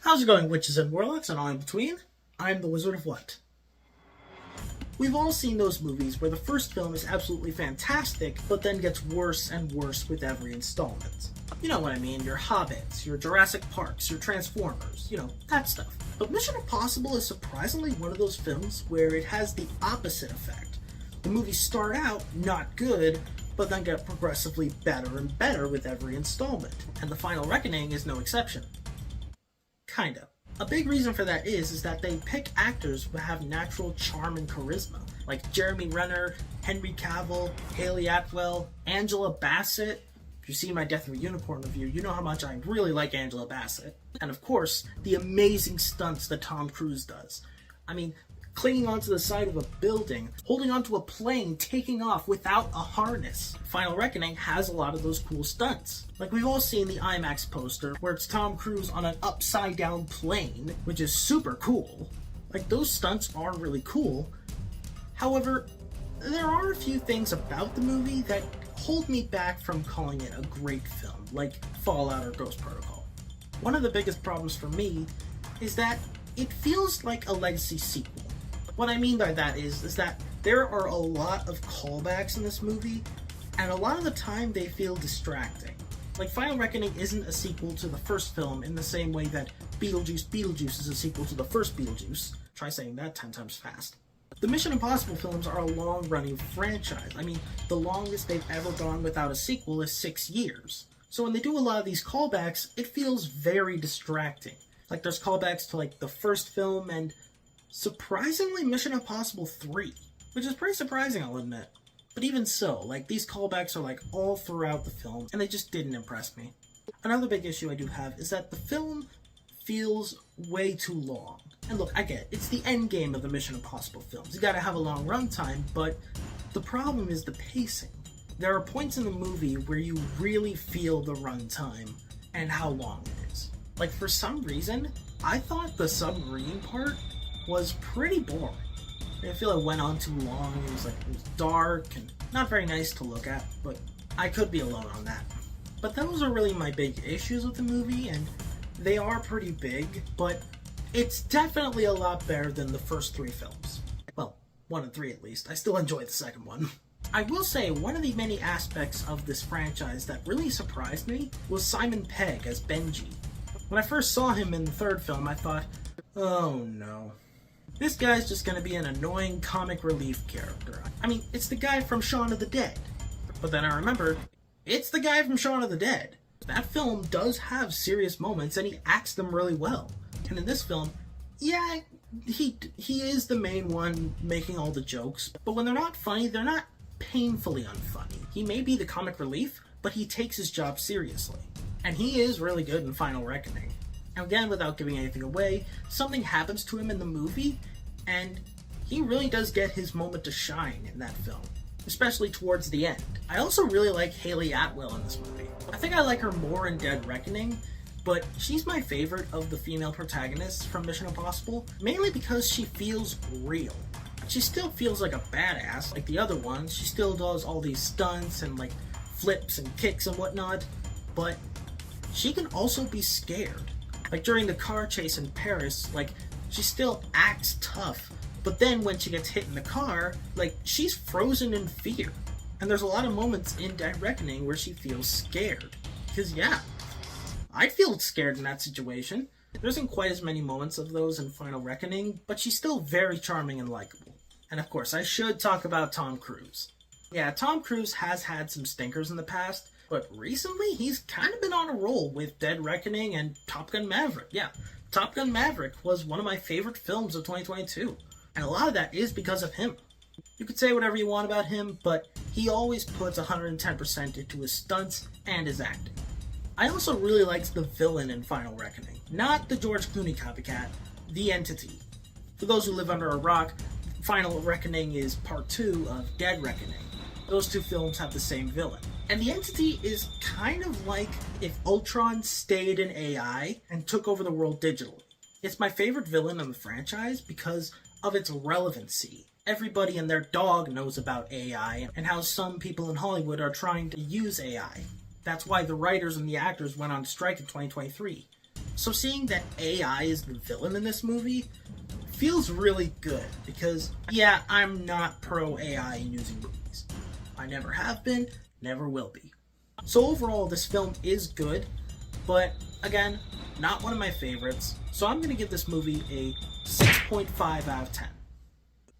How's it going, witches and warlocks and all in between? I'm the Wizard of What? We've all seen those movies where the first film is absolutely fantastic, but then gets worse and worse with every installment. You know what I mean, your Hobbits, your Jurassic Parks, your Transformers, you know, that stuff. But Mission Impossible is surprisingly one of those films where it has the opposite effect. The movies start out not good, but then get progressively better and better with every installment. And The Final Reckoning is no exception. Kinda. A big reason for that is that they pick actors who have natural charm and charisma, like Jeremy Renner, Henry Cavill, Haley Atwell, Angela Bassett. If you've seen my Death of a Unicorn review, you know how much I really like Angela Bassett. And of course, the amazing stunts that Tom Cruise does. I mean, clinging onto the side of a building, holding onto a plane, taking off without a harness. Final Reckoning has a lot of those cool stunts. Like, we've all seen the IMAX poster where it's Tom Cruise on an upside down plane, which is super cool. Like, those stunts are really cool. However, there are a few things about the movie that hold me back from calling it a great film, like Fallout or Ghost Protocol. One of the biggest problems for me is that it feels like a legacy sequel. What I mean by that is that there are a lot of callbacks in this movie, and a lot of the time they feel distracting. Like, Final Reckoning isn't a sequel to the first film in the same way that Beetlejuice is a sequel to the first Beetlejuice. Try saying that 10 times fast. The Mission Impossible films are a long-running franchise. I mean, the longest they've ever gone without a sequel is 6 years. So when they do a lot of these callbacks, it feels very distracting. Like, there's callbacks to, like, the first film and surprisingly Mission Impossible 3, which is pretty surprising, I'll admit. But even so, like, these callbacks are like all throughout the film, and they just didn't impress me. Another big issue I do have is that the film feels way too long. And look, I get it, it's the end game of the Mission Impossible films. You gotta have a long runtime, but the problem is the pacing. There are points in the movie where you really feel the runtime and how long it is. Like, for some reason, I thought the submarine part was pretty boring. I feel it went on too long. It was dark and not very nice to look at, but I could be alone on that. But those are really my big issues with the movie, and they are pretty big, but it's definitely a lot better than the first 3 films. Well, 1 and 3 at least. I still enjoyed the second one. I will say, one of the many aspects of this franchise that really surprised me was Simon Pegg as Benji. When I first saw him in the third film, I thought, oh no. This guy's just gonna be an annoying comic relief character. I mean, it's the guy from Shaun of the Dead. But then I remembered, it's the guy from Shaun of the Dead. That film does have serious moments, and he acts them really well. And in this film, yeah, he is the main one making all the jokes, but when they're not funny, they're not painfully unfunny. He may be the comic relief, but he takes his job seriously. And he is really good in Final Reckoning. Again, without giving anything away, something happens to him in the movie, and he really does get his moment to shine in that film, especially towards the end. I also really like Haley Atwell in this movie. I think I like her more in Dead Reckoning, but she's my favorite of the female protagonists from Mission Impossible, mainly because she feels real. She still feels like a badass, like the other ones. She still does all these stunts and like flips and kicks and whatnot, but she can also be scared. Like during the car chase in Paris, like, she still acts tough, but then when she gets hit in the car, like, she's frozen in fear. And there's a lot of moments in Dead Reckoning where she feels scared. Because yeah, I'd feel scared in that situation. There isn't quite as many moments of those in Final Reckoning, but she's still very charming and likable. And of course, I should talk about Tom Cruise. Yeah, Tom Cruise has had some stinkers in the past, but recently he's kind of been on a roll with Dead Reckoning and Top Gun Maverick. Yeah, Top Gun Maverick was one of my favorite films of 2022, and a lot of that is because of him. You could say whatever you want about him, but he always puts 110% into his stunts and his acting. I also really liked the villain in Final Reckoning. Not the George Clooney copycat, the Entity. For those who live under a rock, Final Reckoning is part 2 of Dead Reckoning. Those 2 films have the same villain. And the Entity is kind of like if Ultron stayed an AI and took over the world digitally. It's my favorite villain in the franchise because of its relevancy. Everybody and their dog knows about AI and how some people in Hollywood are trying to use AI. That's why the writers and the actors went on strike in 2023. So seeing that AI is the villain in this movie feels really good because, yeah, I'm not pro AI in using movies. I never have been, never will be. So overall, this film is good, but again, not one of my favorites. So I'm going to give this movie a 6.5 out of 10.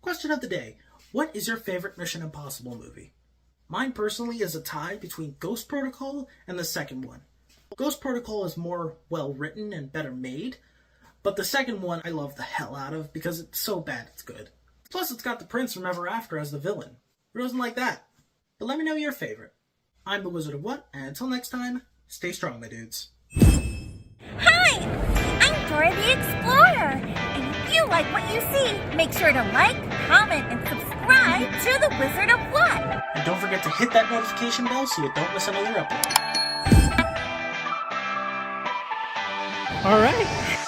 Question of the day. What is your favorite Mission Impossible movie? Mine personally is a tie between Ghost Protocol and the second one. Ghost Protocol is more well written and better made, but the second one I love the hell out of because it's so bad it's good. Plus it's got the Prince from Ever After as the villain. Who doesn't like that? But let me know your favorite. I'm the Wizard of What, and until next time, stay strong, my dudes. Hi! I'm Dora the Explorer, and if you like what you see, make sure to like, comment, and subscribe to the Wizard of What! And don't forget to hit that notification bell so you don't miss another upload. All right.